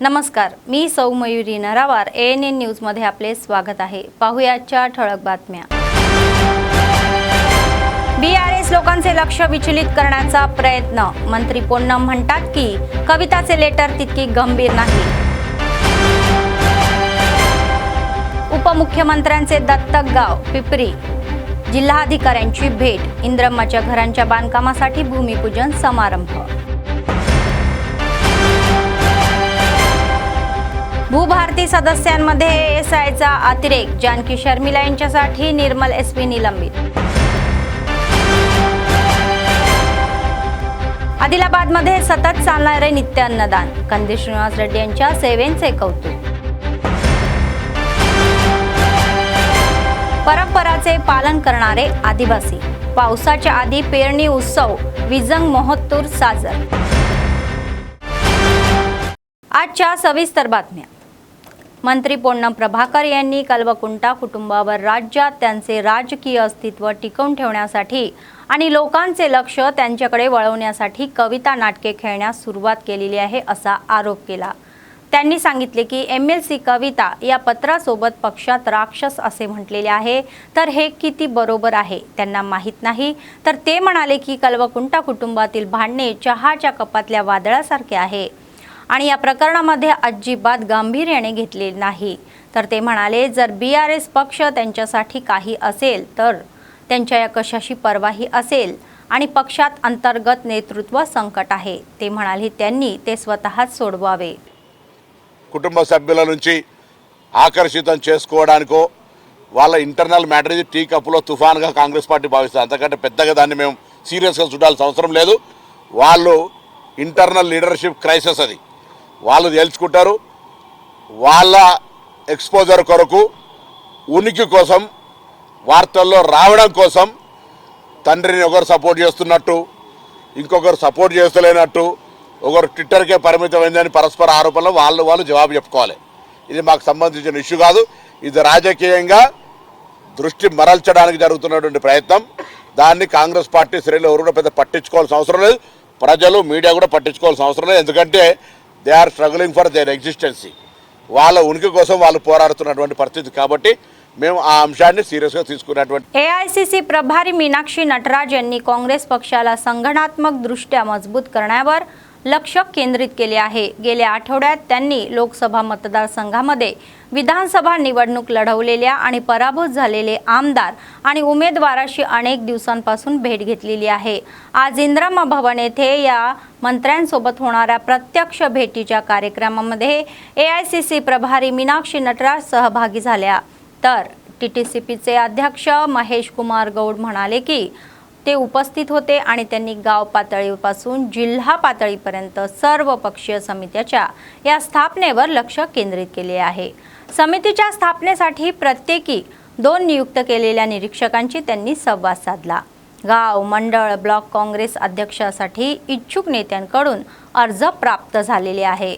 नमस्कार, मी सौ मयुरी नरावार ANN न्यूजमध्ये आपले स्वागत आहे। पाहुयाच्या ठळक बातम्या। BRS लोकांचे लक्ष विचलित करण्याचा प्रयत्न। मंत्री पोन्नम म्हणतात की कविताचे लेटर तितकी गंभीर नाही। उपमुख्यमंत्र्यांचे दत्तक गाव पिपरी। जिल्हाधिकाऱ्यांची भेट। इंद्रम्माच्या घरांच्या बांधकामासाठी भूमिपूजन समारंभ। भूभारती सदस्यांमध्ये ASIचा अतिरेक। जानकी शर्मिला यांच्यासाठी निर्मल SP निलंबित। आदिलाबादमध्ये सतत चालणारे नित्य अन्नदान। कंदी श्रीनिवास रेड्डी यांच्या सेवेचे कौतुक। परंपराचे पालन करणारे आदिवासी। पावसाच्या आधी पेरणी उत्सव विजंग महोत्सव साजर। आजच्या सविस्तर बातम्या। मंत्री पोन्नम प्रभाकर यांनी कल्वकुंटा कुटुंबावर राज्यात त्यांचे राजकीय अस्तित्व टिकवून ठेवण्यासाठी आणि लोकांचे लक्ष त्यांच्याकडे वळवण्यासाठी कविता नाटके खेळण्यास सुरुवात केलेली आहे असा आरोप केला। त्यांनी सांगितले की MLC कविता या पत्रासोबत पक्षात राक्षस असे म्हटलेले आहे, तर हे किती बरोबर आहे त्यांना माहीत नाही। तर ते म्हणाले की कल्वकुंटा कुटुंबातील भांडणे चहाच्या कपातल्या वादळासारखे आहे आणि या प्रकरणामध्ये अजिबात गांभीर्याने घेतले नाही। तर ते म्हणाले जर BRS पक्ष त्यांच्यासाठी काही असेल तर त्यांच्या या कशाशी पर्वाही असेल आणि पक्षात अंतर्गत नेतृत्व संकट आहे। ते म्हणाले त्यांनी ते स्वतःच सोडवावे। కుటుంబ సభ్యుల నుంచి ఆకర్షితం చేసుకోవడానికో వాళ్ళ ఇంటర్నల్ మ్యాటర్ ఇది టీ కప్పులో తుఫాన్గా కాంగ్రెస్ పార్టీ భావిస్తుంది। అంతకంటే పెద్దగా దాన్ని మేము సీరియస్గా చూడాల్సిన అవసరం లేదు। వాళ్ళు ఇంటర్నల్ లీడర్షిప్ క్రైసిస్ అది వాళ్ళు తెలుసుకుంటారు। వాళ్ళ ఎక్స్పోజర్ కొరకు ఉనికి కోసం వార్తల్లో రావడం కోసం తండ్రిని ఒకరు సపోర్ట్ చేస్తున్నట్టు ఇంకొకరు సపోర్ట్ చేస్తలేనట్టు ఒకరు ట్విట్టర్కే పరిమితమైందని పరస్పర ఆరోపణలు వాళ్ళు జవాబు చెప్పుకోవాలి। ఇది మాకు సంబంధించిన ఇష్యూ కాదు। ఇది రాజకీయంగా దృష్టి మరల్చడానికి జరుగుతున్నటువంటి ప్రయత్నం। దాన్ని కాంగ్రెస్ పార్టీ శ్రేణులు ఎవరు కూడా పెద్ద పట్టించుకోవాల్సిన అవసరం లేదు। ప్రజలు మీడియా కూడా పట్టించుకోవాల్సిన అవసరం లేదు। ఎందుకంటే they are struggling for their existency. వాళ్ళ ఉనికి కోసం వాళ్ళు పోరాడుతున్నటువంటి పరిస్థితి కాబట్టి మేము ఆ అంశాన్ని సీరియస్గా తీసుకున్నటువంటి AICC प्रभारी मीनाक्षी नटराज यांनी काँग्रेस पक्षाला संघटनात्मक दृष्ट्या मजबूत करण्यावर लक्ष केंद्रित केले आहे। गेल्या आठवड्यात त्यांनी लोकसभा मतदारसंघामध्ये विधानसभा निवडणूक लढवलेल्या आणि पराभूत झालेले आमदार आणि उमेदवाराशी अनेक दिवसांपासून भेट घेतलेली आहे। आज इंद्रम्मा भवन येथे या मंत्र्यांसोबत होणाऱ्या प्रत्यक्ष भेटीच्या कार्यक्रमामध्ये AICC प्रभारी मीनाक्षी नटराज सहभागी झाल्या। तर TTCPचे अध्यक्ष महेश कुमार गौड म्हणाले की ते उपस्थित होते आणि त्यांनी गाव पातळीपासून जिल्हा पातळीपर्यंत सर्व पक्षीय समित्याच्या या स्थापनेवर लक्ष केंद्रित केले आहे। समितीच्या स्थापनेसाठी प्रत्येकी 2 नियुक्त केलेल्या निरीक्षकांची त्यांनी संवाद साधला। गाव मंडळ ब्लॉक काँग्रेस अध्यक्षासाठी इच्छुक नेत्यांकडून अर्ज प्राप्त झालेले आहे।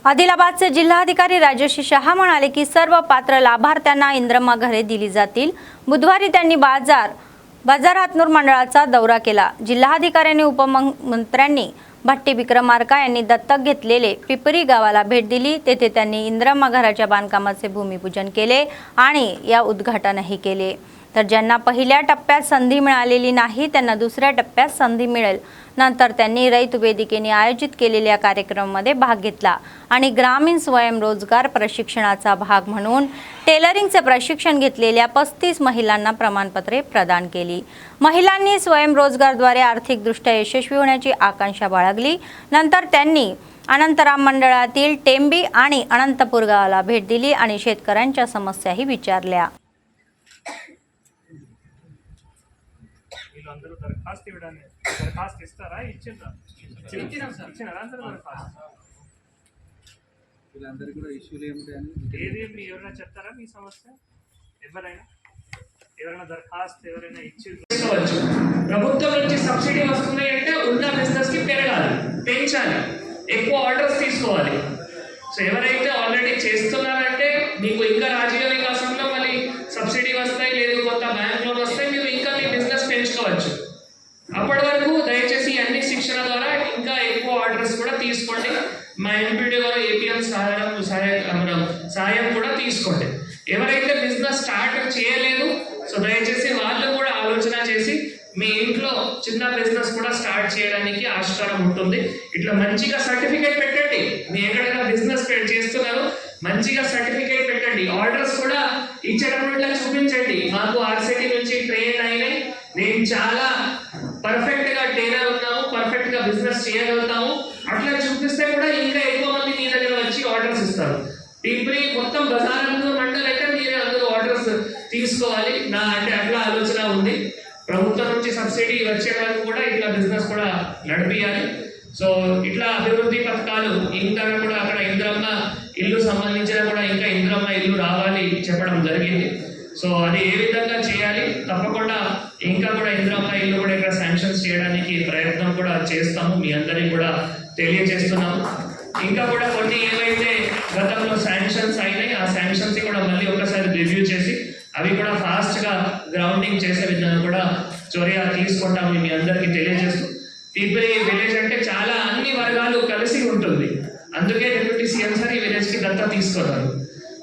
आदिलाबादचे जिल्हाधिकारी राजश्री शहा म्हणाले की सर्व पात्र लाभार्थ्यांना इंद्रम्मा घरे दिली जातील। बुधवारी त्यांनी बाजार मंडळाचा दौरा केला। जिल्हाधिकाऱ्यांनी उपमंत्र्यांनी भट्टी विक्रमार्का यांनी दत्तक घेतलेले पिपरी गावाला भेट दिली। तेथे त्यांनी इंद्रम्मा घराच्या बांधकामाचे भूमिपूजन केले आणि या उद्घाटनही केले। तर ज्यांना पहिल्या टप्प्यात संधी मिळालेली नाही त्यांना दुसऱ्या टप्प्यात संधी मिळेल। नंतर त्यांनी रयत वेदिकेने आयोजित केलेल्या कार्यक्रमामध्ये भाग घेतला आणि ग्रामीण स्वयंरोजगार प्रशिक्षणाचा भाग म्हणून टेलरिंगचे प्रशिक्षण घेतलेल्या 35 महिलांना प्रमाणपत्रे प्रदान केली। महिलांनी स्वयंरोजगारद्वारे आर्थिकदृष्ट्या यशस्वी होण्याची आकांक्षा बाळगली। नंतर त्यांनी अनंतराम मंडळातील टेंबी आणि अनंतपूर गावाला भेट दिली आणि शेतकऱ्यांच्या समस्याही विचारल्या। దరఖాస్తు ఇస్తారా ఇచ్చిండ్రా ఇచ్చినారా అందరూ దరఖాస్తు వీళ్ళందరూ కూడా ఇష్యూలు ఏమిటని ఏది మీ ఎవరైనా చెప్తారా మీ సమస్య ఎవరైనా దరఖాస్తు ఎవరైనా ఇచ్చిండ్రు ప్రభుత్వం నుంచి సబ్సిడీ వస్తుంది అంటే ఉన్న బిజినెస్ కి పెరగాలి పెంచాలి ఎక్కువ ఆర్డర్స్ తీసుకోవాలి। సో ఎవరైతే ఆల్రెడీ చేస్తున్నారంటే మీకు ఇంకా రాజకీయ వికాసంలో మళ్ళీ సబ్సిడీ వస్తాయి లేదు కొత్త బ్యాంక్ లోన్ వస్తాయి మీరు ఇంకా మీ బిజినెస్ పెంచుకోవచ్చు। అప్పటి వరకు దయచేసి అన్ని శిక్షణ ద్వారా ఇంకా ఎక్కువ కూడా తీసుకోండి. ఎవరైతే బిజినెస్ స్టార్ట్ చేయలేదు సో దయచేసి వాళ్ళు కూడా ఆలోచన చేసి మీ ఇంట్లో చిన్న బిజినెస్ కూడా స్టార్ట్ చేయడానికి ఆస్కారం ఉంటుంది. ఇట్లా మంచిగా సర్టిఫికేట్ పెట్టండి. మీ ఎక్కడైనా బిజినెస్ చేస్తున్నారు మంచిగా సర్టిఫికేట్ పెట్టండి. ఆర్డర్స్ కూడా ఇచ్చేటప్పుడు ఇట్లా చూపించండి, మాకు ఆర్సిటీ నుంచి ట్రైన్ అయినాయి, నేను చాలా పర్ఫెక్ట్ గా ట్రైనర్ ఉన్నాము, పర్ఫెక్ట్ గా బిజినెస్ చేయగలుగుతాము. అట్లా చూపిస్తే కూడా ఇంకా ఎక్కువ మంది మీ దగ్గర వచ్చి ఆర్డర్స్ ఇస్తారు. ఇప్పుడు మొత్తం బజార్లో మండలంటే మీరే అందరూ ఆర్డర్స్ తీసుకోవాలి నా అంటే అట్లా ఆలోచన ఉంది. ప్రభుత్వం నుంచి సబ్సిడీ వచ్చే వరకు కూడా ఇట్లా బిజినెస్ కూడా నడిపియాలి. సో ఇట్లా అభివృద్ధి పథకాలు ఇంకా కూడా అక్కడ ఇందిరమ్మ ఇల్లు సంబంధించిన కూడా ఇంకా ఇందిరమ్మ ఇల్లు రావాలి చెప్పడం జరిగింది. సో అది ఏ విధంగా చేయాలి తప్పకుండా ఇంకా కూడా ఇందిరమ్మ ఇల్లు కూడా ఇక్కడ శాంక్షన్స్ చేయడానికి ప్రయత్నం కూడా చేస్తాము, మీ అందరికీ కూడా తెలియజేస్తున్నాము. ఇంకా కూడా కొన్ని ఏవైతే గతంలో శాంక్షన్స్ అయినాయి ఆ శాంక్షన్స్ కూడా మళ్ళీ ఒకసారి రివ్యూ చేసి అవి కూడా ఫాస్ట్ గా గ్రౌండింగ్ చేసే విధంగా కూడా చర్య తీసుకుంటామని మీ అందరికీ తెలియజేస్తూ, తిప్పిరి విలేజ్ అంటే చాలా అన్ని వర్గాలు కలిసి ఉంటుంది, అందుకే డిప్యూటీ సీఎం సార్ ఈ విలేజ్ కి దత్తా తీసుకున్నారు.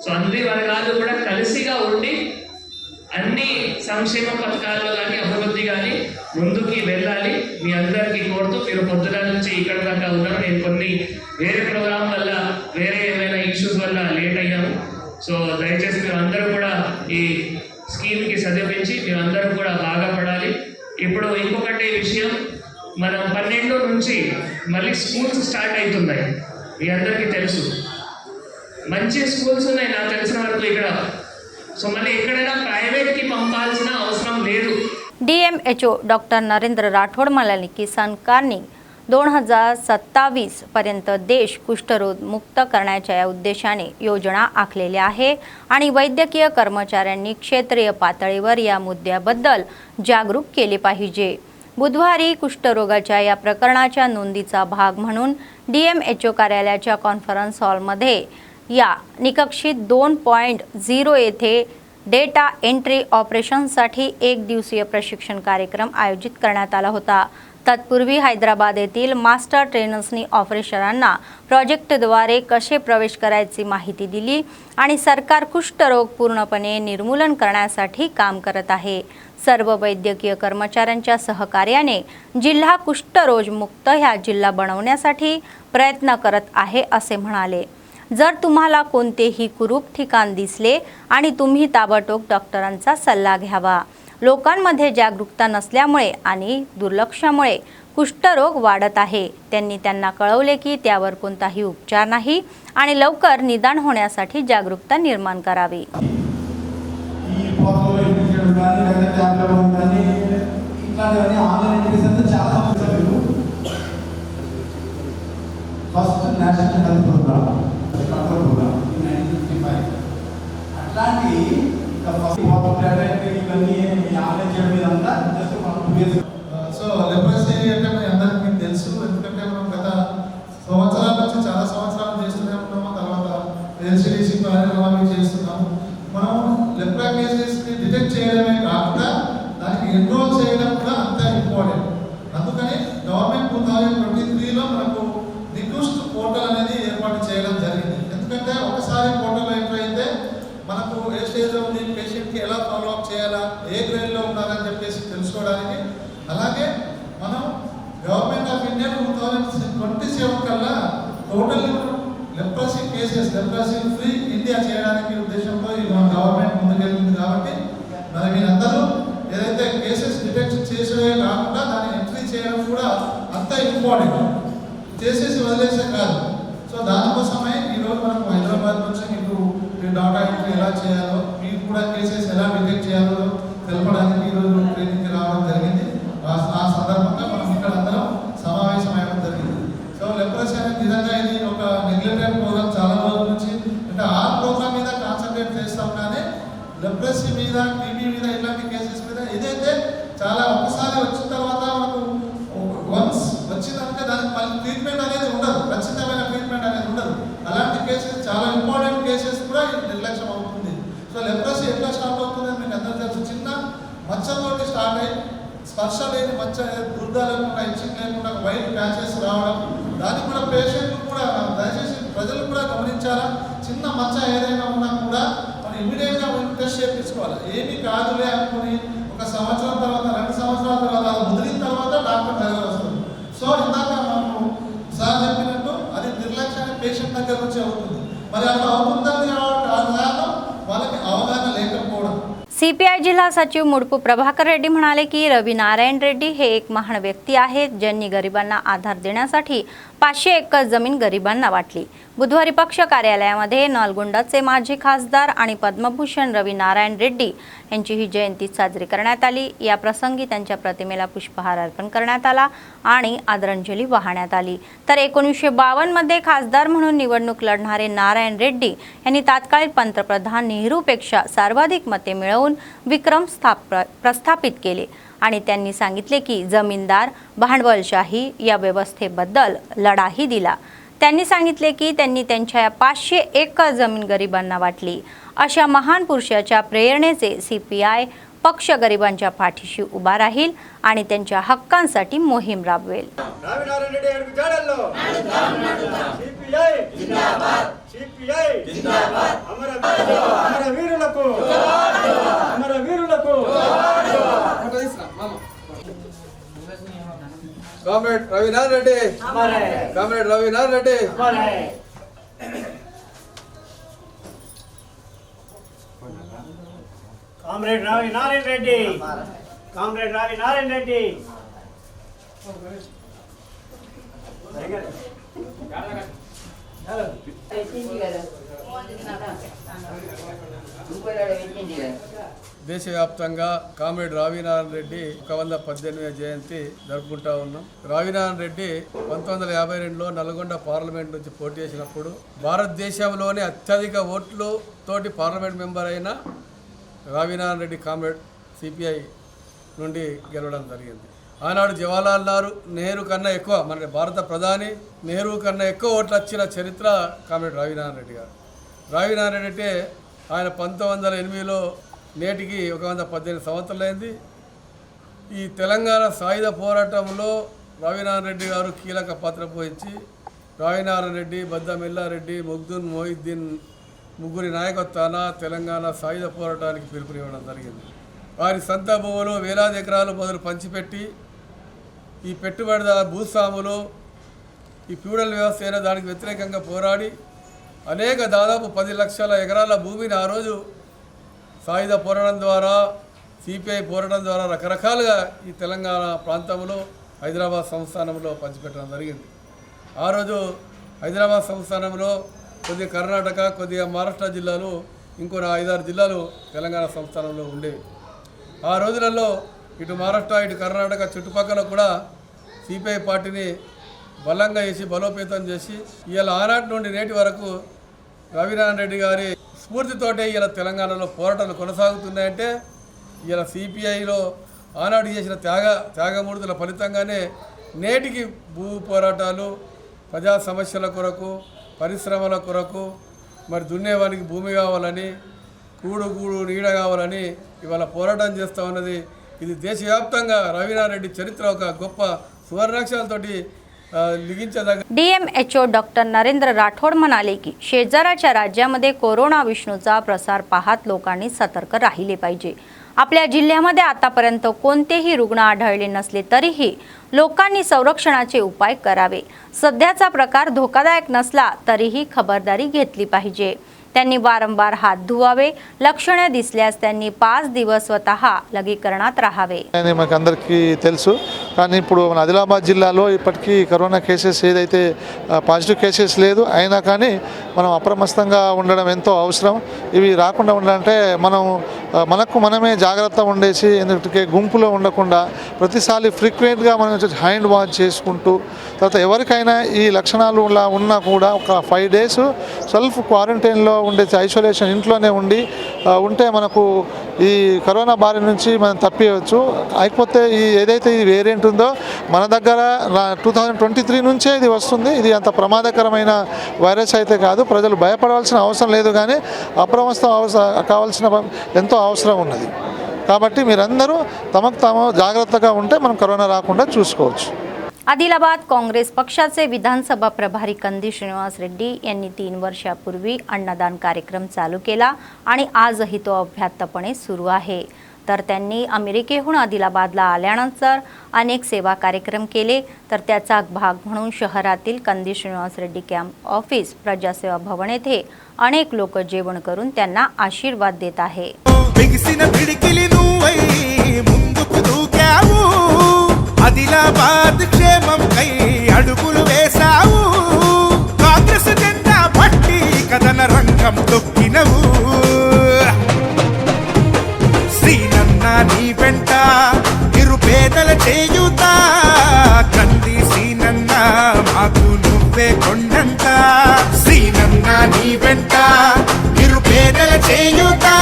సో అన్ని వర్గాలు కూడా కలిసిగా ఉండి అన్ని సంక్షేమ పథకాల్లో కానీ అభివృద్ధి కానీ ముందుకి వెళ్ళాలి మీ అందరికీ కోరుతూ. మీరు పొద్దున నుంచి ఇక్కడ దాకా ఉన్నారు, నేను కొన్ని వేరే ప్రోగ్రాం వల్ల వేరే ఏమైనా ఇష్యూస్ వల్ల లేట్ అయ్యాము. సో దయచేసి మీరు అందరూ కూడా ఈ స్కీమ్కి సదుపించి మీరు అందరూ కూడా బాగా పడాలి. ఇప్పుడు ఇంకొకటి విషయం, మనం 12 నుంచి మళ్ళీ స్కూల్స్ స్టార్ట్ అవుతున్నాయి, మీ అందరికీ తెలుసు. మంచి స్కూల్స్ ఉన్నాయి నాకు తెలిసిన వరకు ఇక్కడ. సో మళ్ళీ ఎక్కడైనా ప్రైవేట్కి పంపాల్సిన అవసరం లేదు. DMHO डॉक्टर नरेंद्र राठोड म्हणाले की सरकारने 2027 पर्यंत देश कुष्ठरोग मुक्त करण्याच्या या उद्देशाने योजना आखलेली आहे आणि वैद्यकीय कर्मचाऱ्यांनी क्षेत्रीय पातळीवर या मुद्द्याबद्दल जागरूक केले पाहिजे. बुधवारी कुष्ठरोगाच्या या प्रकरणाच्या नोंदीचा भाग म्हणून DMHO कार्यालयाच्या कॉन्फरन्स हॉलमध्ये या निकषित 2.0 येथे डेटा एंट्री ऑपरेशनसाठी 1 दिवसीय प्रशिक्षण कार्यक्रम आयोजित करण्यात आला होता. तत्पूर्वी हैदराबाद येथील मास्टर ट्रेनर्सनी ऑपरेशरांना प्रोजेक्टद्वारे कसे प्रवेश करायची माहिती दिली आणि सरकार कुष्ठरोग पूर्णपणे निर्मूलन करण्यासाठी काम करत आहे. सर्व वैद्यकीय कर्मचाऱ्यांच्या सहकार्याने जिल्हा कुष्ठरोग मुक्त ह्या जिल्हा बनवण्यासाठी प्रयत्न करत आहे असे म्हणाले. जर तुम्हाला कोणतेही कुरूप ठिकाण दिसले आणि तुम्ही ताबडतोब डॉक्टरांचा सल्ला घ्यावा. लोकांमध्ये जागरूकता नसल्यामुळे आणि दुर्लक्षामुळे कुष्ठरोग वाढत आहे. त्यांना कळवले की त्यावर कोणताही उपचार नाही आणि लवकर निदान होण्यासाठी जागरूकता निर्माण करावी. First national health programme control programme 1955 అట్లాంటి ఫస్ట్ ఇవన్నీ ఆన్లైన్ చేయడం ఇదంతా జస్ట్ సో లెప్రసీ అంటే మీ అందరికీ తెలుసు. ఎందుకంటే మనం గత సంవత్సరాల నుంచి చాలా సంవత్సరాలు చేస్తూనే ఉన్నాము. తర్వాత ఎల్సిడిసి కార్యక్రమాలు చేస్తున్నాము. మనం లెప్రా కేసెస్ని డిటెక్ట్ చేయడమే కాకుండా దానికి ఎన్రోల్ చేయడం కూడా అంత ఇంపార్టెంట్. అందుకని గవర్నమెంట్ 2023లో మనకు నికుస్ట్ పోర్టల్ అనేది ఏర్పాటు చేయడం జరిగింది. ఎందుకంటే ఒకసారి పోర్టల్ ఎంటర్ అయితే మనకు ఏ స్టేజ్లో ఉంది, పేషెంట్కి ఎలా ఫాలో అప్ చేయాలా, ఏ గ్రేడ్లో ఉన్నారని చెప్పేసి తెలుసుకోవడానికి. అలాగే మనం గవర్నమెంట్ ఆఫ్ ఇండియా 2027 కల్లా total leprosy cases leprosy free India చేయడానికి ఉద్దేశంతో మన గవర్నమెంట్ ముందుకెళ్తుంది. కాబట్టి మరి మీరందరూ ఏదైతే కేసెస్ డిటెక్ట్ చేసే కాకుండా దాన్ని ఎంట్రీ చేయడం కూడా అంత ఇంపార్టెంట్, చేసేసి వదిలేసే కాదు. సో దానికోసమే ఈరోజు మనకు హైదరాబాద్ నుంచి మీకు డాటా ఎంట్రీ ఎలా చేయాలో, మీకు కూడా కేసెస్ ఎలా డిటెక్ట్ చేయాలో తెలపడానికి ఈరోజు ట్రైనింగ్కి రావడం జరిగింది. ఆ సందర్భంగా మనం ఇక్కడ అందరం సమావేశం అవ్వడం జరిగింది. సో లెప్రసీ అనేది నిజంగా ఇది ఒక నెగ్లెక్టెడ్ ప్రోగ్రామ్. చాలా రోజుల నుంచి అంటే ఆ ప్రోగ్రామ్ మీద కాన్సన్ట్రేట్ చేస్తాం, కానీ లెప్రసీ మీద, టీబీ మీద, ఇలాంటి కేసెస్ మీద ఏదైతే చాలా ఒకసారి వచ్చిన తర్వాత మనకు వన్స్ వచ్చిందంటే దానికి మళ్ళీ ట్రీట్మెంట్ అనేది ఉండదు, ఖచ్చితమైన ట్రీట్మెంట్ అనేది ఉండదు. అలాంటి కేసెస్ చాలా ఇంపార్టెంట్ కేసెస్ కూడా నిర్లక్ష్యం అవుతుంది. సో లెప్రసీ ఎట్లా స్టార్ట్ అవుతుంది అని మీకు అందరూ తెలుసు. చిన్న మచ్చతోటి స్టార్ట్ అయ్యి స్పర్శ లేని మచ్చ, దుర్ద లేకుండా, ఇచ్చింగ్ లేకుండా వైట్ ప్యాచెస్ రావడం, దానికి కూడా పేషెంట్లు కూడా దయచేసి ప్రజలు కూడా గమనించాలా. చిన్న మచ్చ ఏదైనా ఉన్నా కూడా మనం ఇమీడియట్గా టెస్ట్ చేయించుకోవాలి. ఏమీ కాదులే అనుకుని ఒక సంవత్సరం తర్వాత 2 సంవత్సరాల తర్వాత ముదిరిన తర్వాత డాక్టర్ దగ్గర వస్తుంది. సో ఇందాక మనకు సార్ చెప్పినట్టు అది నిర్లక్ష్యాన్ని పేషెంట్ దగ్గర నుంచి అవుతుంది. మరి అట్లా అవుతుందని కారణం వాళ్ళకి అవగాహన లేకపోవడం. सीपीआय जिल्हा सचिव मुडपू प्रभाकर रेड्डी म्हणाले की रवी नारायण रेड्डी हे एक महान व्यक्ती आहेत ज्यांनी गरिबांना आधार देण्यासाठी 500 एकर जमीन गरिबांना वाटली. बुधवारी पक्ष कार्यालयामध्ये नलगोंडाचे माजी खासदार आणि पद्मभूषण रवी नारायण रेड्डी यांची ही जयंती साजरी करण्यात आली. या प्रसंगी त्यांच्या प्रतिमेला पुष्पहार अर्पण करण्यात आला आणि आदरांजली वाहण्यात आली. तर 1952 मध्ये खासदार म्हणून निवडणूक लढणारे नारायण रेड्डी यांनी तात्कालीन पंतप्रधान नेहरूपेक्षा सर्वाधिक मते मिळवून विक्रम प्रस्थापित केले आणि त्यांनी सांगितले की जमीनदार भांडवलशाही या व्यवस्थेबद्दल लढाही दिला. त्यांनी सांगितले की त्यांनी त्यांच्या 500 एकर जमीन गरिबांना वाटली. अशा महान पुरुषाच्या प्रेरणेचे सीपीआय पक्ष गरिबांच्या पाठीशी उभा राहील आणि त्यांच्या हक्कांसाठी मोहीम राबवेल. कामरेड रवी नारायण रेड्डी, कामरेड रवी नारायण रेड्डी, कामरेड रवी नारायण रेड्डी, कामरेड रवी नारायण रेड्डी. దేశవ్యాప్తంగా కామ్రేడ్ రావినారాయణ రెడ్డి 118వ జయంతి జరుపుకుంటా ఉన్నాం. రావినారాయణ రెడ్డి 1952లో నల్గొండ పార్లమెంట్ నుంచి పోటీ చేసినప్పుడు భారతదేశంలోనే అత్యధిక ఓట్లు తోటి పార్లమెంట్ మెంబర్ అయిన రావినారాయణ రెడ్డి కామ్రేడ్ సిపిఐ నుండి గెలవడం జరిగింది. ఆనాడు జవహర్లాల్ నెహ్రూ కన్నా ఎక్కువ మన భారత ప్రధాని నెహ్రూ కన్నా ఎక్కువ ఓట్లు వచ్చిన చరిత్ర కామ్రేడ్ రావినారాయణ రెడ్డి గారు. రావినారాయణ రెడ్డి ఆయన 1908లో నేటికి 118 సంవత్సరాలైంది. ఈ తెలంగాణ సాయుధ పోరాటంలో రావినారాయణ రెడ్డి గారు కీలక పాత్ర పోయించి రావినారాయణ రెడ్డి, బద్దమెల్లారెడ్డి, మొగ్దున్ మొహిద్దీన్ ముగ్గురి నాయకత్వాన తెలంగాణ సాయుధ పోరాటానికి పిలుపునివ్వడం జరిగింది. వారి సొంత భూములు వేలాది ఎకరాలు మొదలు పంచిపెట్టి ఈ పెట్టుబడిదారు భూస్వాములు ఈ ఫ్యూడల్ వ్యవస్థ అయిన దానికి వ్యతిరేకంగా పోరాడి దాదాపు 10 లక్షల ఎకరాల భూమిని ఆ రోజు సాయుధ పోరాటం ద్వారా సిపిఐ పోరాటం ద్వారా రకరకాలుగా ఈ తెలంగాణ ప్రాంతంలో హైదరాబాద్ సంస్థానంలో పంచిపెట్టడం జరిగింది. ఆ రోజు హైదరాబాద్ సంస్థానంలో కొద్దిగా కర్ణాటక, కొద్దిగా మహారాష్ట్ర జిల్లాలు, ఇంకో 5-6 జిల్లాలు తెలంగాణ సంస్థానంలో ఉండేవి. ఆ రోజులలో ఇటు మహారాష్ట్ర, ఇటు కర్ణాటక చుట్టుపక్కల కూడా సిపిఐ పార్టీని బలంగా చేసి బలోపేతం చేసి ఇవాళ ఆనాటి నుండి నేటి వరకు రవినారాయణ రెడ్డి గారి స్ఫూర్తితోటే ఇలా తెలంగాణలో పోరాటాలు కొనసాగుతున్నాయంటే ఇలా సిపిఐలో ఆనాడు చేసిన త్యాగమూర్తుల ఫలితంగానే నేటికి భూ పోరాటాలు, ప్రజా సమస్యల కొరకు, పరిశ్రమల కొరకు, మరి దున్నేవానికి భూమి కావాలని, కూడు నీడ కావాలని ఇవాళ పోరాటం చేస్తూ ఉన్నది. ఇది దేశవ్యాప్తంగా రవినారాయణ రెడ్డి చరిత్ర ఒక గొప్ప सुवर्णाक्षरांतोटी DMHO डॉक्टर नरेंद्र राठोड म्हणाले की शेजाऱ्याच्या राज्यामध्ये कोरोना विषाणूचा प्रसार पाहत लोकांनी सतर्क राहिले पाहिजे। आपल्या जिल्ह्यामध्ये आतापर्यंत कोणतेही रुग्ण आढळले नसले तरीही लोकांनी संरक्षणाचे उपाय करावे। सध्याचा प्रकार धोकादायक नसला तरीही खबरदारी घेतली पाहिजे। त्यांनी वारंवार हात धुवावे, लक्षणे दिसल्यास त्यांनी 5 दिवस स्वतः लघीकरणात राहावे। మనకందరికీ తెలుసు కానీ ఇప్పుడు మన ఆదిలాబాద్ జిల్లాలో ఇప్పటికీ కరోనా కేసెస్ ఏదైతే పాజిటివ్ కేసెస్ లేదు అయినా కానీ మనం అప్రమత్తంగా ఉండడం ఎంతో అవసరం। ఇవి రాకుండా ఉండాలంటే మనకు మనమే జాగ్రత్తగా ఉండేసి ఎందుకంటే గుంపులో ఉండకుండా ప్రతిసారి ఫ్రీక్వెంట్గా మనం హ్యాండ్ వాష్ చేసుకుంటూ తర్వాత ఎవరికైనా ఈ లక్షణాలు ఉన్నా కూడా ఒక 5 డేస్ సెల్ఫ్ క్వారంటైన్లో ఉండే ఐసోలేషన్ ఇంట్లోనే ఉంటే మనకు ఈ కరోనా బారి నుంచి మనం తప్పియవచ్చు। అయిపోతే ఈ ఏదైతే ఈ వేరియంట్ ఉందో మన దగ్గర 2023 నుంచే ఇది వస్తుంది। ఇది అంత ప్రమాదకరమైన వైరస్ అయితే కాదు, ప్రజలు భయపడవలసిన అవసరం లేదు కానీ అప్రమత్తం కావాల్సిన ఎంతో అవసరం ఉన్నది। కాబట్టి మీరందరూ తమకు తాము జాగ్రత్తగా ఉంటే మనం కరోనా రాకుండా చూసుకోవచ్చు। आदिलाबाद काँग्रेस पक्षाचे विधानसभा प्रभारी कंदी श्रीनिवास रेड्डी यांनी 3 वर्षापूर्वी अन्नदान कार्यक्रम चालू केला आणि आजही तो अव्याहतपणे सुरू आहे. तर त्यांनी अमेरिकेहून आदिलाबादला आल्यानंतर अनेक सेवा कार्यक्रम केले. तर त्याचा भाग म्हणून शहरातील कंदी श्रीनिवास रेड्डी कॅम्प ऑफिस प्रजासेवा भवन येथे अनेक लोक जेवण करून त्यांना आशीर्वाद देत आहे. ఆదిలాబాద్ క్షేమం కై అడుగులు వేసావు కాంగ్రెస్ జెండా పట్టి కథన రంగం తొక్కినవు శ్రీనన్న నీ వెంట నిరుపేదల చేయుతా కంది శ్రీనన్న మాకు నువ్వే కొండంత శ్రీనన్న నీ వెంట నిరుపేదల చేయుతా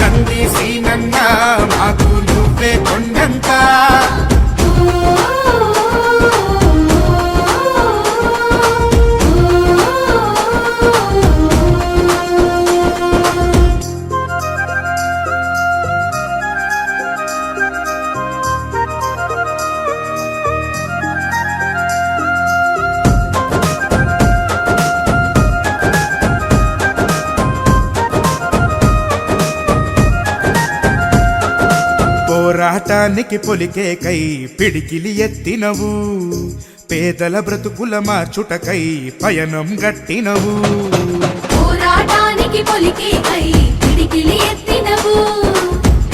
కంది శ్రీనన్న మాకు నువ్వే కొండంత పోరాటానికి పొలికేకై పిడికిలి ఎత్తినవు పేదల బ్రతుకుల మార్చుటకై పయనం గట్టినవు పోరాటానికి పొలికేకై పిడికిలి ఎత్తినవు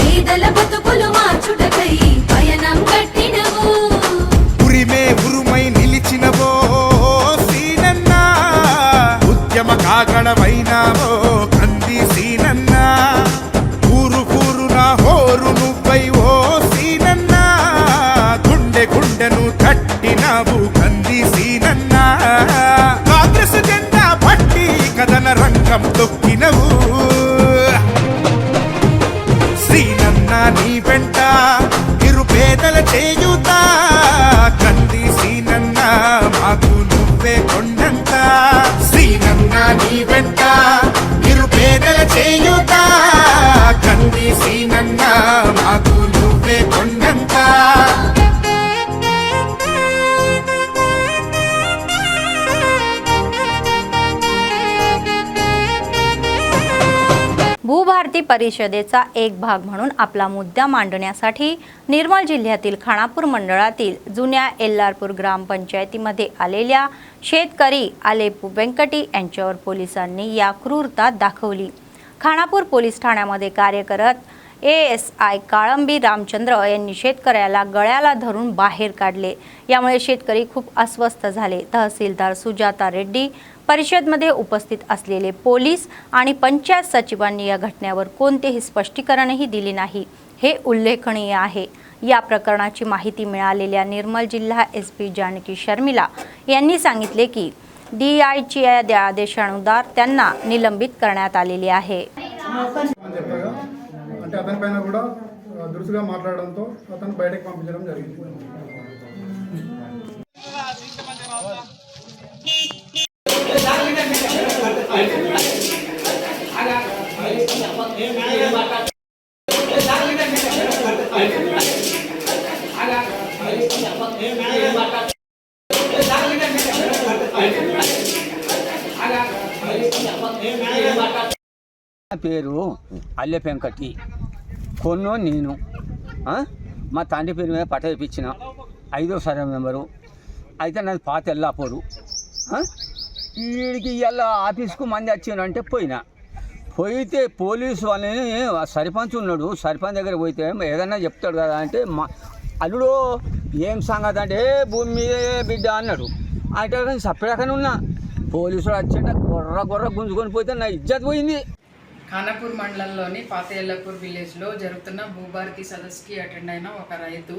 పేదల బ్రతుకులు మార్చుటకై పయనం గట్టినవు ఉరిమే ఉరుమై నిలిచినవో సీనన్న ఉద్యమ కాగడవైనావో కంది సీనన్న ఊరు ఊరున హోరు నువ్వై ఓ సీనన్న గుండె గుండెను తట్టినావు కంది సీనన్న కాంగ్రెస్ జెండా పట్టి కథన రంగం తొక్కినవు శ్రీనన్న నీ వెంట నిరుపేదల చేయుతా కంది శ్రీనన్న మాకు నువ్వే కొండంత శ్రీనన్న నీ వెంట నిరుపేదల చేయుతా కంది శ్రీనన్న మాకు నువ్వే కొండంత भूभारती परिषदेचा एक भाग म्हणून आपला मुद्दा मांडण्यासाठी निर्मल जिल्ह्यातील खानापूर मंडळातील जुन्या एल्लारपूर ग्रामपंचायतीमध्ये आलेल्या शेतकरी आलेपू वेंकटी यांच्यावर पोलिसांनी या क्रूरता दाखवली. खानापूर पोलीस ठाण्यामध्ये कार्य करत ASI काळंबी रामचंद्र यांनी शेतकऱ्याला गळ्याला धरून बाहेर काढले. यामुळे शेतकरी खूप अस्वस्थ झाले. तहसीलदार सुजाता रेड्डी, परिषदमध्ये उपस्थित असलेले पोलीस आणि पंचायत सचिवांनी या घटनेवर कोणतेही स्पष्टीकरणही दिले नाही. हे उल्लेखनीय आहे. या प्रकरणाची माहिती मिळालेल्या निर्मल जिल्हा SP जानकी शर्मिला यांनी सांगितले की DIच्या आदेशानुसार त्यांना निलंबित करण्यात आलेले आहे. అంటే అతని పైన కూడా దురుసుగా మాట్లాడడంతో అతను బయటకు పంపించడం జరిగింది. పేరు అల్లె వెంకటి కొన్నో నేను మా తండ్రి పేరు మీద పట్ట వేయించిన 5వ సర్వే నెంబరు అయితే నాది పాత ఎల్లాపూరు. వీడికి ఇవాళ ఆఫీస్కు మంది వచ్చిందంటే పోయితే పోలీసు వాళ్ళని సర్పంచ్ ఉన్నాడు, సర్పంచ్ దగ్గర పోయితే ఏదన్నా చెప్తాడు కదా అంటే మా అల్లుడు ఏం సంగతి అంటే భూమి మీదే బిడ్డ అన్నాడు. అంటే సపరేట్గానే ఉన్నా పోలీసులు వచ్చింటే గొర్ర గుంజుకొని పోతే నా ఇజ్జత్ పోయింది. ఖానాపూర్ మండలంలోని పాత ఎల్లపూర్ విలేజ్లో జరుగుతున్న భూభారతి సదస్సుకి అటెండ్ అయిన ఒక రైతు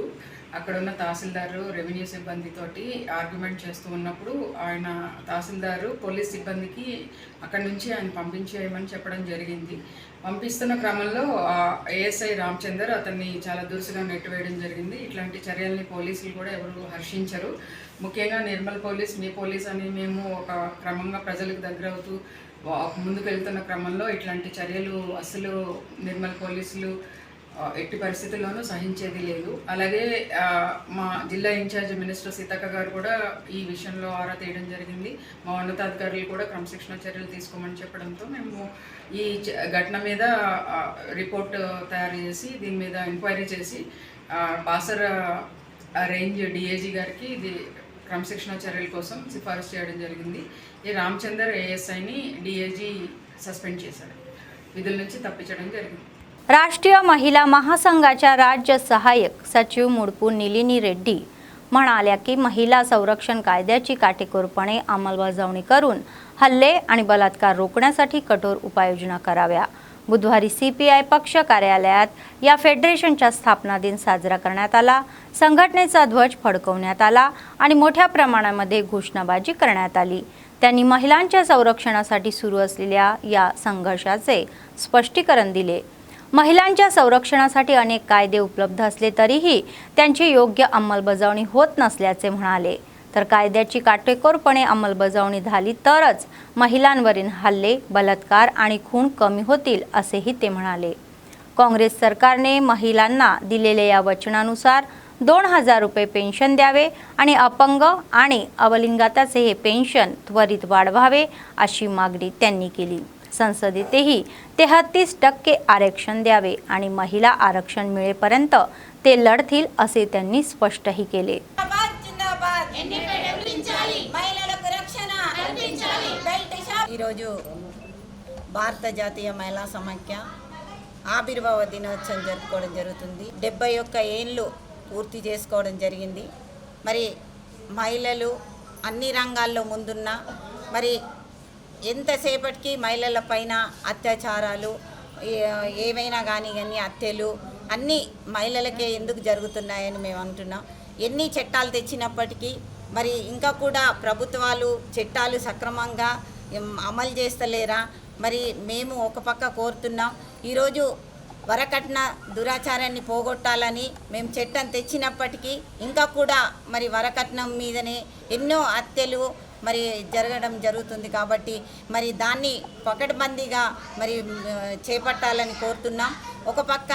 అక్కడ ఉన్న తహసీల్దారు రెవెన్యూ సిబ్బందితోటి ఆర్గ్యుమెంట్ చేస్తూ ఉన్నప్పుడు ఆయన తహసీల్దారు పోలీస్ సిబ్బందికి అక్కడి నుంచి ఆయన పంపించేయమని చెప్పడం జరిగింది. పంపిస్తున్న క్రమంలో ASI రామచందర్ అతన్ని చాలా దురుసుగా నెట్టివేయడం జరిగింది. ఇట్లాంటి చర్యల్ని పోలీసులు కూడా ఎవరు హర్షించరు. ముఖ్యంగా నిర్మల్ పోలీస్, మీ పోలీస్ అని మేము ఒక క్రమంగా ప్రజలకు దగ్గర అవుతూ ముందుకు వెళ్తున్న క్రమంలో ఇట్లాంటి చర్యలు అసలు నిర్మల్ పోలీసులు ఎట్టి పరిస్థితుల్లోనూ సహించేది లేదు. అలాగే మా జిల్లా ఇన్ఛార్జ్ మినిస్టర్ సీతక్క గారు కూడా ఈ విషయంలో ఆరా తీయడం జరిగింది. మా ఉన్నతాధికారులు కూడా క్రమశిక్షణ చర్యలు తీసుకోమని చెప్పడంతో మేము ఈ ఘటన మీద రిపోర్ట్ తయారు చేసి దీని మీద ఎంక్వైరీ చేసి బాసర రేంజ్ డిఐజీ గారికి ఇది క్రమశిక్షణ చర్యల కోసం సిఫారసు చేయడం జరిగింది. ఈ రామచందర్ ఏఎస్ఐని డిఐజీ సస్పెండ్ చేశారు, విధుల నుంచి తప్పించడం జరిగింది. राष्ट्रीय महिला महासंघाच्या राज्य सहाय्यक सचिव मुडपू निलिनी रेड्डी म्हणाल्या की महिला संरक्षण कायद्याची काटेकोरपणे अंमलबजावणी करून हल्ले आणि बलात्कार रोखण्यासाठी कठोर उपाययोजना कराव्या. बुधवारी CPI पक्ष कार्यालयात या फेडरेशनचा स्थापना दिन साजरा करण्यात आला. संघटनेचा ध्वज फडकवण्यात आला आणि मोठ्या प्रमाणामध्ये घोषणाबाजी करण्यात आली. त्यांनी महिलांच्या संरक्षणासाठी सुरू असलेल्या या संघर्षाचे स्पष्टीकरण दिले. महिलांच्या संरक्षणासाठी अनेक कायदे उपलब्ध असले तरीही त्यांची योग्य अंमलबजावणी होत नसल्याचे म्हणाले. तर कायद्याची काटेकोरपणे अंमलबजावणी झाली तरच महिलांवरील हल्ले, बलात्कार आणि खून कमी होतील असेही ते म्हणाले. काँग्रेस सरकारने महिलांना दिलेल्या या वचनानुसार 2000 रुपये पेन्शन द्यावे आणि अपंग आणि अवलिंगाताचे हे पेन्शन त्वरित वाढवावे अशी मागणी त्यांनी केली. संसदेतही 33% आरक्षण द्यावे आणि महिला आरक्षण मिळेपर्यंत ते लढतील असे त्यांनी स्पष्टही केले. ఈరోజు భారత జాతీయ మహిళా సమాఖ్య ఆవిర్భావ దినోత్సవం జరుపుకోవడం జరుగుతుంది. 71 ఏళ్ళు పూర్తి చేసుకోవడం జరిగింది. మరి మహిళలు అన్ని రంగాల్లో ముందున్న మరి ఎంతసేపటికి మహిళల పైన అత్యాచారాలు ఏవైనా కానీ హత్యలు అన్నీ మహిళలకే ఎందుకు జరుగుతున్నాయని మేము అంటున్నాం. ఎన్ని చట్టాలు తెచ్చినప్పటికీ మరి ఇంకా కూడా ప్రభుత్వాలు చట్టాలు సక్రమంగా అమలు చేస్తలేరా? మరి మేము ఒక పక్క కోరుతున్నాం, ఈరోజు వరకట్న దురాచారాన్ని పోగొట్టాలని మేము చట్టం తెచ్చినప్పటికీ ఇంకా కూడా మరి వరకట్నం మీదనే ఎన్నో హత్యలు మరి జరగడం జరుగుతుంది. కాబట్టి మరి దాన్ని పకడ్బందీగా మరి చేపట్టాలని కోరుతున్నాం. ఒక పక్క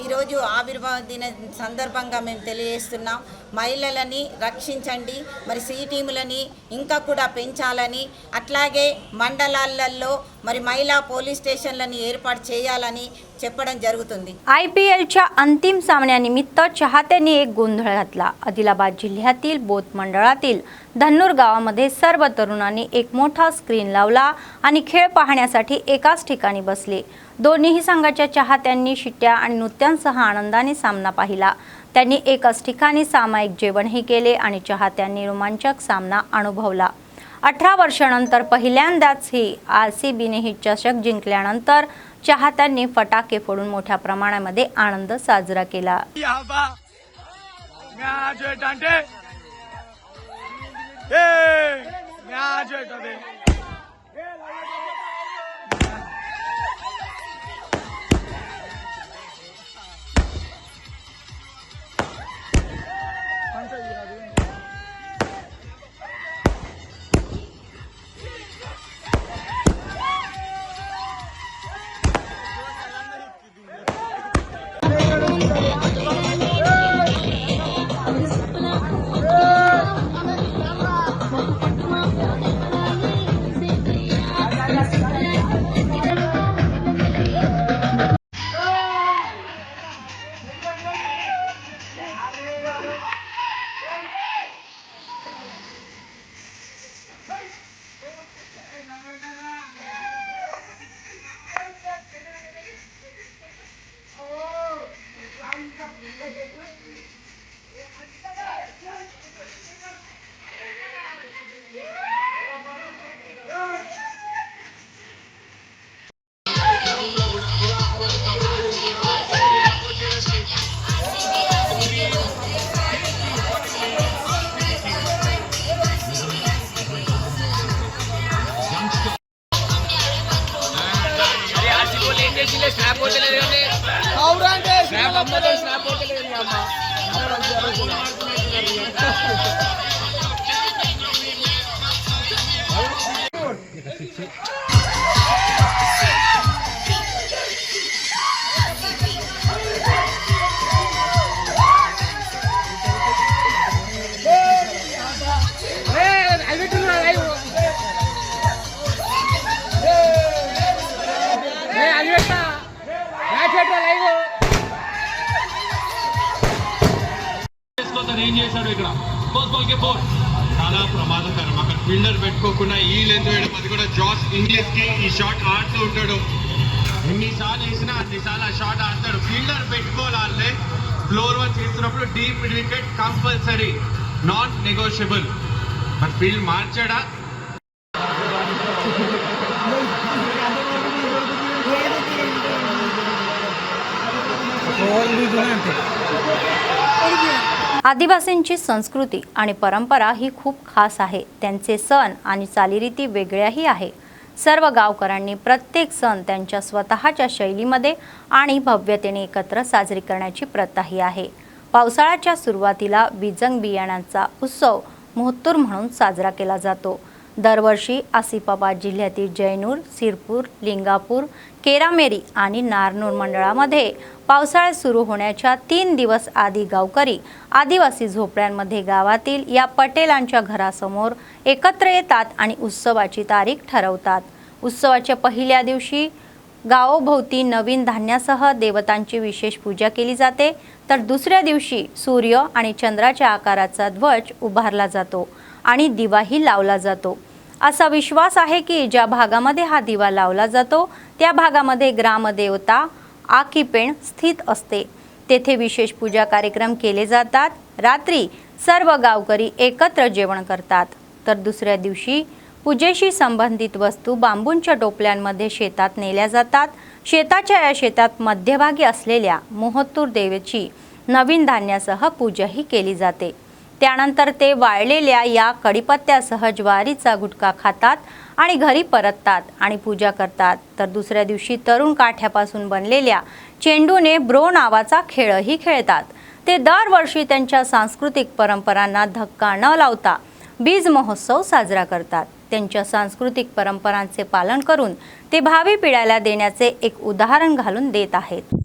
ఈరోజు ఆవిర్భావ దిన సందర్భంగా మేము తెలియజేస్తున్నాం, మహిళలని రక్షించండి, మరి సి టీములని ఇంకా కూడా పెంచాలని, అట్లాగే మండలాలలో మరి महिला पोलीस स्टेशनలని ఏర్పాటు చేయాలని చెప్పడం జరుగుతుంది. IPLच्या अंतिम सामन्यानिमित्त चाहत्यांनी एक गोंधळ घातला. आदिलाबाद जिल्ह्यातील बोथ मंडळातील धन्नूर गावामध्ये सर्व तरुणांनी एक मोठा स्क्रीन लावला आणि खेळ पाहण्यासाठी एकाच ठिकाणी बसले. दोन्ही संघाच्या चाहत्यांनी शिट्ट्या आणि नृत्यांसह आनंदाने सामना पाहिला. त्यांनी एकाच ठिकाणी सामायिक जेवणही केले आणि चाहत्यांनी रोमांचक सामना अनुभवला. 18 वर्षांनंतर पहिल्यांदाच ही RCBने ही चषक जिंकल्यानंतर चाहत्यांनी फटाके फोडून मोठ्या प्रमाणामध्ये आनंद साजरा केला. ఏం చేశాడు ఇక్కడ చాలా ప్రమాదకరం. అక్కడ ఫీల్డర్ పెట్టుకోకుండా ఈ లెంత్ వేయడం, అది కూడా జాస్ ఇంగ్లీష్ కి ఈ షాట్ ఆడుతూ ఉంటాడు. ఎన్నిసార్లు వేసినా అన్నిసార్లు ఆ షాట్ ఆడతాడు. ఫీల్డర్ పెట్టుకోవాలంటే ఫ్లోర్ వన్ చేస్తున్నప్పుడు deep wicket compulsory, non negotiable. మరి ఫీల్డ్ మార్చాడా? आदिवासींची संस्कृती आणि परंपरा ही खूप खास आहे. त्यांचे सण आणि चालीरीती वेगळ्याही आहे. सर्व गावकऱ्यांनी प्रत्येक सण त्यांच्या स्वतःच्या शैलीमध्ये आणि भव्यतेने एकत्र साजरी करण्याची प्रथाही आहे. पावसाळ्याच्या सुरुवातीला बीजंग बियाणांचा उत्सव महोत्सव म्हणून साजरा केला जातो. दरवर्षी आसिफाबाद जिल्ह्यातील जयनूर, सिरपूर, लिंगापूर, केरामेरी आणि नारनूर मंडळामध्ये पावसाळ्यात सुरू होण्याच्या 3 दिवस आधी गावकरी आदिवासी झोपड्यांमध्ये गावातील या पटेलांच्या घरासमोर एकत्र येतात आणि उत्सवाची तारीख ठरवतात. उत्सवाच्या पहिल्या दिवशी गावोभोवती नवीन धान्यासह देवतांची विशेष पूजा केली जाते, तर दुसऱ्या दिवशी सूर्य आणि चंद्राच्या आकाराचा ध्वज उभारला जातो आणि दिवाही लावला जातो. असा विश्वास आहे की ज्या भागामध्ये हा दिवा लावला जातो त्या भागामध्ये ग्रामदेवता आकीपेण स्थित असते. तेथे विशेष पूजा कार्यक्रम केले जातात. रात्री सर्व गावकरी एकत्र जेवण करतात, तर दुसऱ्या दिवशी पूजेशी संबंधित वस्तू बांबूंच्या टोपल्यांमध्ये शेतात नेल्या जातात. शेताच्या या शेतात मध्यभागी असलेल्या मोहत्तूर देवीची नवीन धान्यासह पूजाही केली जाते. त्यानंतर ते वाळलेल्या या कडीपत्त्यासह ज्वारीचा गुटखा खातात आणि घरी परततात आणि पूजा करतात. तर दुसऱ्या दिवशी तरुण काठ्यापासून बनलेल्या चेंडूने ब्रो नावाचा खेळही खेळतात. ते दरवर्षी त्यांच्या सांस्कृतिक परंपरांना धक्का न लावता बीज महोत्सव साजरा करतात. त्यांच्या सांस्कृतिक परंपरांचे पालन करून ते भावी पिढ्याला देण्याचे एक उदाहरण घालून देत आहेत.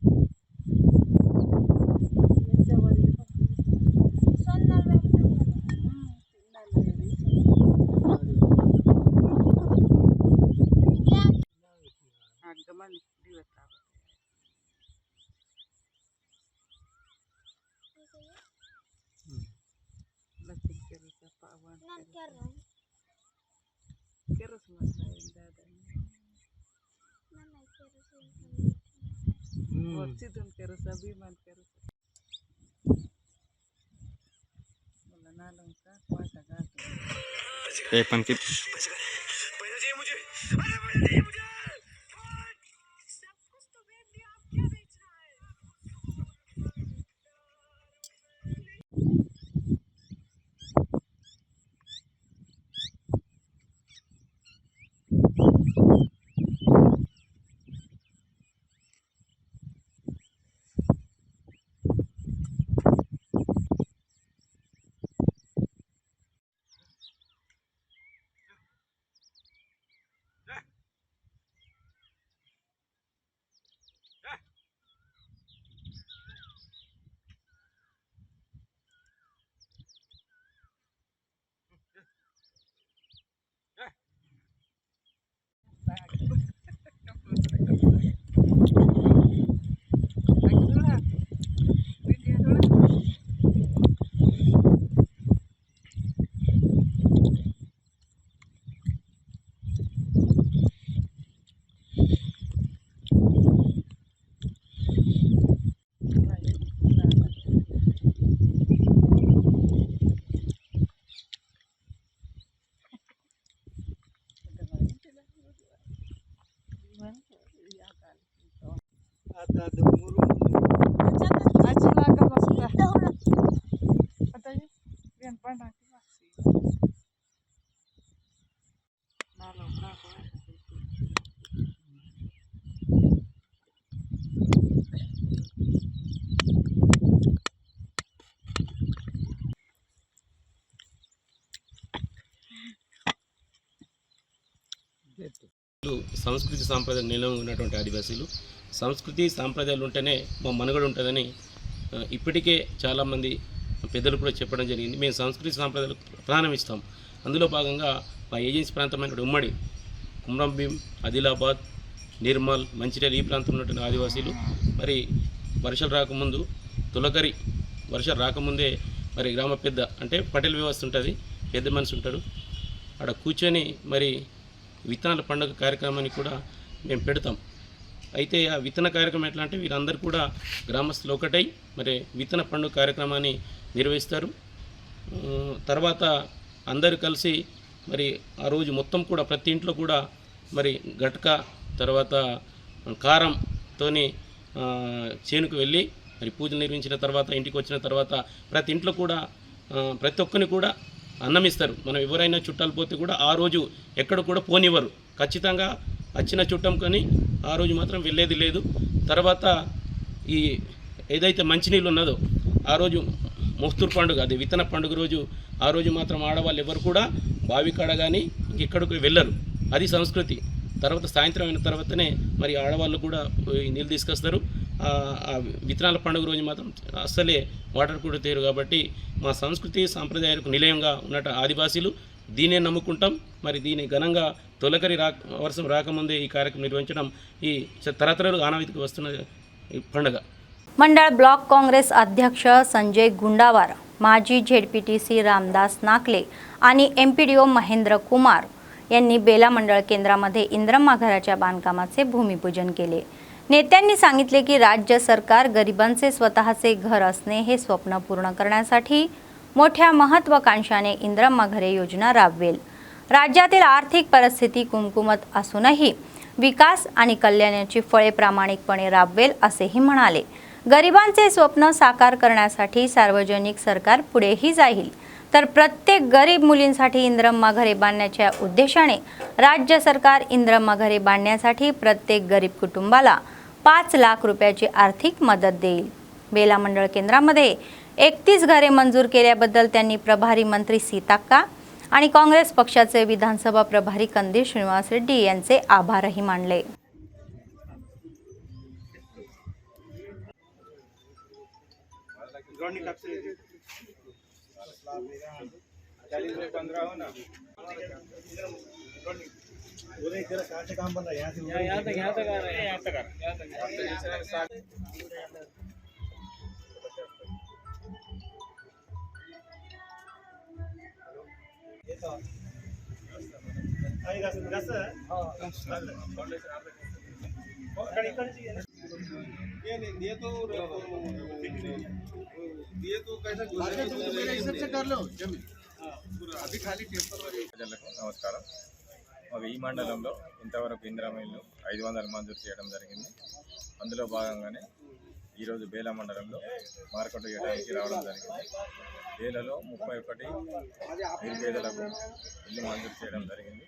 సంస్కృతి సాంప్రదాయాలు నిలవ ఉన్నటువంటి ఆదివాసీలు సంస్కృతి సాంప్రదాయాలు ఉంటేనే మా మనుగడ ఉంటుందని ఇప్పటికే చాలామంది పెద్దలు కూడా చెప్పడం జరిగింది. మేము సంస్కృతి సాంప్రదాయాలు ప్రాధాన్యం ఇస్తాం. అందులో భాగంగా మా ఏజెన్సీ ప్రాంతమైన ఉమ్మడి కుమ్రంభీం, ఆదిలాబాద్, నిర్మల్, మంచిర్యాల ఈ ప్రాంతంలో ఉన్నటువంటి ఆదివాసీలు మరి వర్షాలు రాకముందు తొలకరి వర్షాలు రాకముందే మరి గ్రామ పెద్ద అంటే పటేల్ వ్యవస్థ ఉంటుంది, పెద్ద మనిషి ఉంటాడు, అక్కడ కూర్చొని మరి విత్తనాల పండుగ కార్యక్రమాన్ని కూడా మేము పెడతాం. అయితే ఆ విత్తన కార్యక్రమం ఎట్లా అంటే వీరందరూ కూడా గ్రామస్తులు ఒకటై మరి విత్తన పండుగ కార్యక్రమాన్ని నిర్వహిస్తారు. తర్వాత అందరూ కలిసి మరి ఆ రోజు మొత్తం కూడా ప్రతి ఇంట్లో కూడా మరి గట్క తర్వాత కారంతోని చేనుకు వెళ్ళి మరి పూజలు నిర్వహించిన తర్వాత ఇంటికి వచ్చిన తర్వాత ప్రతి ఇంట్లో కూడా ప్రతి ఒక్కరిని కూడా అన్నం ఇస్తారు. మనం ఎవరైనా చుట్టాలు పోతే కూడా ఆ రోజు ఎక్కడ కూడా పోనివ్వరు, ఖచ్చితంగా వచ్చిన చుట్టం కానీ ఆ రోజు మాత్రం వెళ్ళేది లేదు. తర్వాత ఈ ఏదైతే మంచినీళ్ళు ఉన్నదో ఆ రోజు మొస్తూరు పండుగ, అది విత్తన పండుగ రోజు ఆ రోజు మాత్రం ఆడవాళ్ళు ఎవరు కూడా బావి కాడ కానీ ఇంకెక్కడికి వెళ్ళరు, అది సంస్కృతి. తర్వాత సాయంత్రం అయిన తర్వాతనే మరి ఆడవాళ్ళు కూడా నీళ్ళు తీసుకొస్తారు. ఆ విత్తనాల పండుగ రోజు మాత్రం అస్సలే వాటర్ కూడా తేరు. కాబట్టి మా సంస్కృతి సాంప్రదాయాలకు నిలయంగా ఉన్నట్టు ఆదివాసీలు దీన్నే నమ్ముకుంటాం. మరి దీన్ని ఘనంగా తొలకరి వర్షం రాకముందే ఈ కార్యక్రమం నిర్వహించడం ఈ తరతరాలు ఆనవాయితీకి వస్తున్న ఈ పండుగ. मंडळ ब्लॉक काँग्रेस अध्यक्ष संजय गुंडावार, माजी झेडपीटीसी रामदास नाकले आणि एमपीडीओ महेंद्र कुमार यांनी बेला मंडळ केंद्रामध्ये इंद्रम्मा घराच्या बांधकामाचे भूमिपूजन केले. नेत्यांनी सांगितले की राज्य सरकार गरिबांचे स्वतःचे घर असणे हे स्वप्न पूर्ण करण्यासाठी मोठ्या महत्त्वाकांक्षाने इंद्रम्मा घरे योजना राबवेल. राज्यातील आर्थिक परिस्थिती कुमकुमत असूनही विकास आणि कल्याणाची फळे प्रामाणिकपणे राबवेल असेही म्हणाले. गरिबांचे स्वप्न साकार करण्यासाठी सार्वजनिक सरकार पुढेही जाईल, तर प्रत्येक गरीब मुलींसाठी इंद्रम्मा घरे बांधण्याच्या उद्देशाने राज्य सरकार इंद्रम्मा घरे बांधण्यासाठी प्रत्येक गरीब कुटुंबाला 5 लाख रुपयाची आर्थिक मदत देईल. बेला मंडळ केंद्रामध्ये 31 घरे मंजूर केल्याबद्दल त्यांनी प्रभारी मंत्री सीताक्का आणि काँग्रेस पक्षाचे विधानसभा प्रभारी कंदील श्रीनिवास रेड्डी यांचे आभारही मानले. ప్రజలకు నమస్కారం. మాకు ఈ మండలంలో ఇంతవరకు ఇందిరమ్మ ఇల్లు 500 మంజూరు చేయడం జరిగింది. అందులో భాగంగానే ఈరోజు బేలా మండలంలో మార్కెట్ చేయడానికి రావడం జరిగింది. బేలలో 31 నిరుపేదలకు ఇల్లు మంజూరు చేయడం జరిగింది.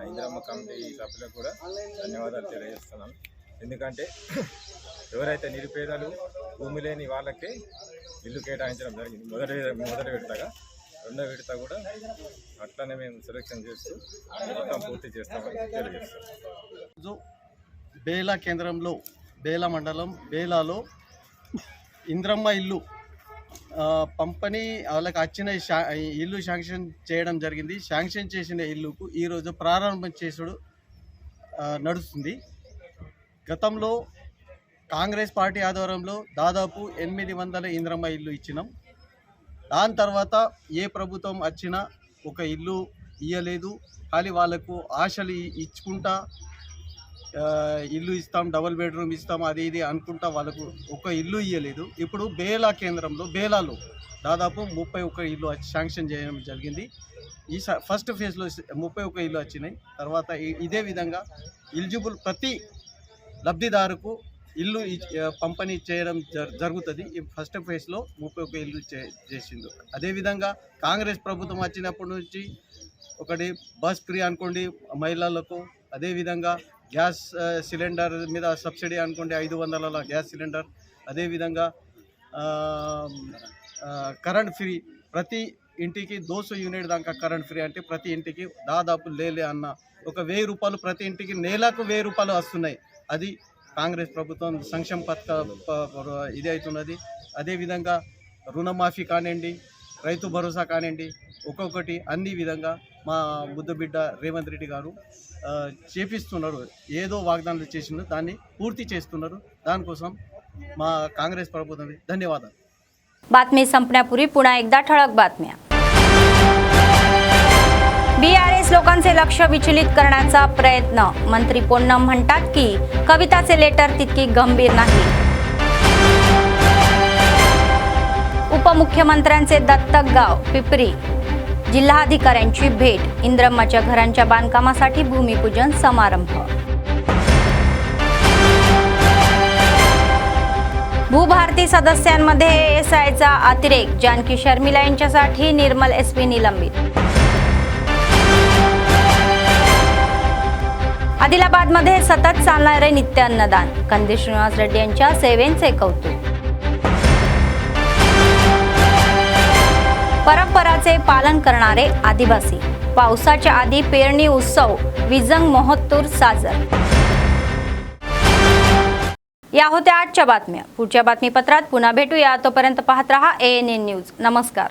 ఇందిరమ్మ కమిటీ సభ్యులకు కూడా ధన్యవాదాలు తెలియజేస్తున్నాను. ఎందుకంటే ఎవరైతే నిరుపేదలు భూమి లేని వాళ్ళకే ఇల్లు కేటాయించడం జరిగింది మొదటి విడతగా. రెండో విడత కూడా అట్లనే మేము సెలెక్షన్ చేస్తూ మొత్తం పూర్తి చేస్తామని తెలియజేస్తాం. బేలా కేంద్రంలో బేలా మండలం బేలాలో ఇంద్రమ్మ ఇల్లు పంపిణీ వాళ్ళకి వచ్చిన ఇల్లు శాంక్షన్ చేయడం జరిగింది. శాంక్షన్ చేసిన ఇల్లుకు ఈరోజు ప్రారంభం చేసుడు నడుస్తుంది. గతంలో కాంగ్రెస్ పార్టీ ఆధ్వర్యంలో దాదాపు 800 ఇంద్రమ్మ ఇల్లు ఇచ్చినాం. దాని తర్వాత ఏ ప్రభుత్వం వచ్చినా ఒక ఇల్లు ఇవ్వలేదు. కానీ వాళ్ళకు ఆశలు ఇచ్చుకుంటా ఇల్లు ఇస్తాం, డబుల్ బెడ్రూమ్ ఇస్తాం, అది ఇది అనుకుంటా వాళ్ళకు ఒక ఇల్లు ఇవ్వలేదు. ఇప్పుడు బేలా కేంద్రంలో బేలాలో దాదాపు 31 ఇల్లు శాంక్షన్ చేయడం జరిగింది. ఈ ఫస్ట్ ఫేజ్లో 31 ఇల్లు వచ్చినాయి. తర్వాత ఇదే విధంగా ఎలిజిబుల్ ప్రతి లబ్ధిదారుకు ఇల్లు పంపిణీ చేయడం జరుగుతుంది. ఈ ఫస్ట్ ఫేజ్లో 31 ఇల్లు చేసింది. అదేవిధంగా కాంగ్రెస్ ప్రభుత్వం వచ్చినప్పటి నుంచి ఒకటి బస్ ఫ్రీ అనుకోండి మహిళలకు, అదేవిధంగా గ్యాస్ సిలిండర్ మీద సబ్సిడీ అనుకోండి 500 గ్యాస్ సిలిండర్, అదేవిధంగా కరెంట్ ఫ్రీ, ప్రతి ఇంటికి 200 యూనిట్ దాకా కరెంట్ ఫ్రీ. అంటే ప్రతి ఇంటికి దాదాపు లేలే అన్న ఒక 1000 రూపాయలు ప్రతి ఇంటికి నెలకు 1000 రూపాయలు వస్తున్నాయి. అది కాంగ్రెస్ ప్రభుత్వం సంక్షేమ ఇది అవుతున్నది. అదేవిధంగా రుణమాఫీ కానివ్వండి, రైతు భరోసా కానివ్వండి, ఒక్కొక్కటి అన్ని విధంగా మా బుద్ధబిడ్డ రేవంత్ రెడ్డి గారు చేపిస్తున్నారు. ఏదో వాగ్దానాలు చేసినారు, దాన్ని పూర్తి చేస్తున్నారు. దానికోసం మా काँग्रेस ప్రభుత్వం धन्यवाद. बातमी संपण्यापूर्वी पुन्हा एकदा ठळक बातम्या. BRS लोकांचे लक्ष विचलित करण्याचा प्रयत्न. मंत्री पोन्नम म्हणतात की कविताचे लेटर तितकी गंभीर नाही. उपमुख्यमंत्र्यांचे दत्तक गाव पिपरी. जिल्हाधिकाऱ्यांची भेट. इंद्रम्माच्या घरांच्या बांधकामासाठी भूमिपूजन समारंभ. भूभारती सदस्यांमध्ये ASIचा अतिरेक. जानकी शर्मिला यांच्यासाठी निर्मल SP निलंबित. आदिलाबादमध्ये सतत चालणारे नित्य अन्नदान. कंदी श्रीनिवास रेड्डी यांच्या सेवेचे कौतुक. परंपराचे पालन करणारे आदिवासी. पावसाच्या आधी पेरणी उत्सव विजंग महोत्सव साजर. या होत्या आजच्या बातम्या. पुढच्या बातमीपत्रात पुन्हा भेटूया. तोपर्यंत पाहत रहा ANN न्यूज. नमस्कार.